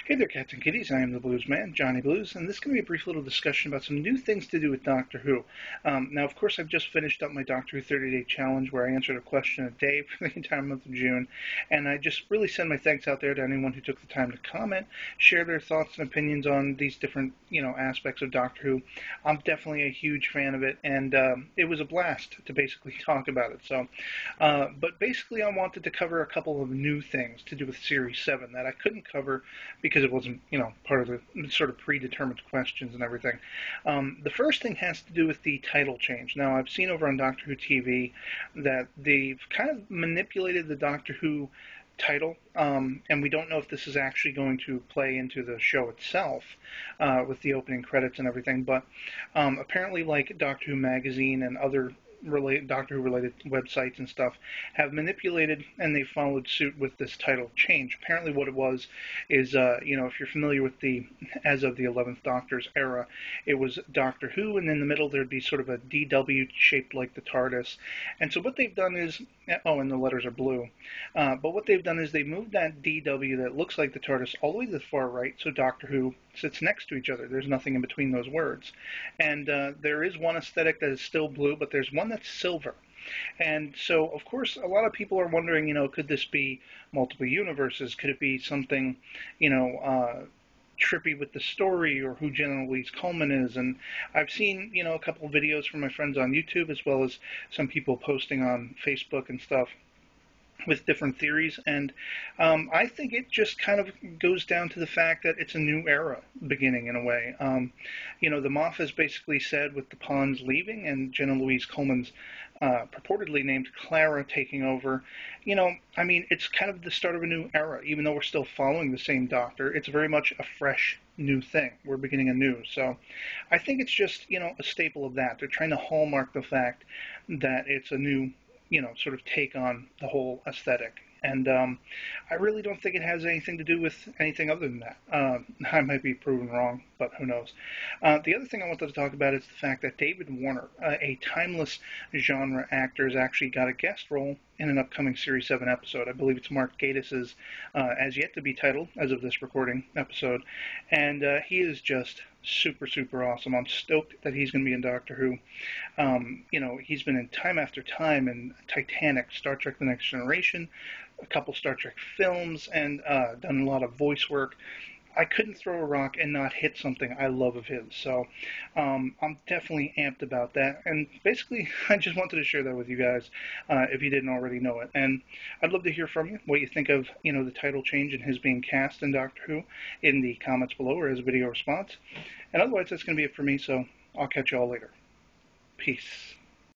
Hey there, cats and kitties. I am the Blues Man, Johnny Blues, and this is going to be a brief little discussion about some new things to do with Doctor Who. Now, of course, I've just finished up my Doctor Who 30-day challenge where I answered a question a day for the entire month of June, and I just really send my thanks out there to anyone who took the time to comment, share their thoughts and opinions on these different, aspects of Doctor Who. I'm definitely a huge fan of it, and it was a blast to basically talk about it. But basically, I wanted to cover a couple of new things to do with Series 7 that I couldn't cover because it wasn't, part of the sort of predetermined questions and everything. The first thing has to do with the title change. Now, I've seen over on Doctor Who TV that they've kind of manipulated the Doctor Who title, and we don't know if this is actually going to play into the show itself with the opening credits and everything, but apparently, like Doctor Who Magazine and other Doctor Who related websites and stuff have manipulated and they followed suit with this title change. Apparently what it was is, if you're familiar with the as of the 11th Doctor's era, it was Doctor Who, and in the middle there'd be sort of a DW shaped like the TARDIS. And so what they've done is, oh, and the letters are blue, but what they've done is they moved that DW that looks like the TARDIS all the way to the far right, so Doctor Who sits next to each other. There's nothing in between those words. And there is one aesthetic that is still blue, but there's one that's silver. And so, of course, a lot of people are wondering, could this be multiple universes? Could it be something, trippy with the story, or who Jenna-Louise Coleman is? And I've seen, a couple of videos from my friends on YouTube, as well as some people posting on Facebook and stuff with different theories, and I think it just kind of goes down to the fact that it's a new era beginning in a way. The Moff has basically said with the Pawns leaving and Jenna-Louise Coleman's purportedly named Clara taking over, it's kind of the start of a new era, even though we're still following the same Doctor. It's very much a fresh new thing. We're beginning anew. So I think it's just, a staple of that. They're trying to hallmark the fact that it's a new sort of take on the whole aesthetic. And I really don't think it has anything to do with anything other than that. I might be proven wrong, but who knows. The other thing I wanted to talk about is the fact that David Warner, a timeless genre actor, has actually got a guest role in an upcoming Series 7 episode. I believe it's Mark Gatiss's as yet to be titled, as of this recording, episode. And he is just super, super awesome. I'm stoked that he's going to be in Doctor Who. He's been in time after time in Titanic, Star Trek The Next Generation, a couple Star Trek films, and done a lot of voice work. I couldn't throw a rock and not hit something I love of his. So I'm definitely amped about that. And basically, I just wanted to share that with you guys if you didn't already know it. And I'd love to hear from you, what you think of, the title change and his being cast in Doctor Who in the comments below or as a video response. And otherwise, that's going to be it for me, so I'll catch you all later. Peace.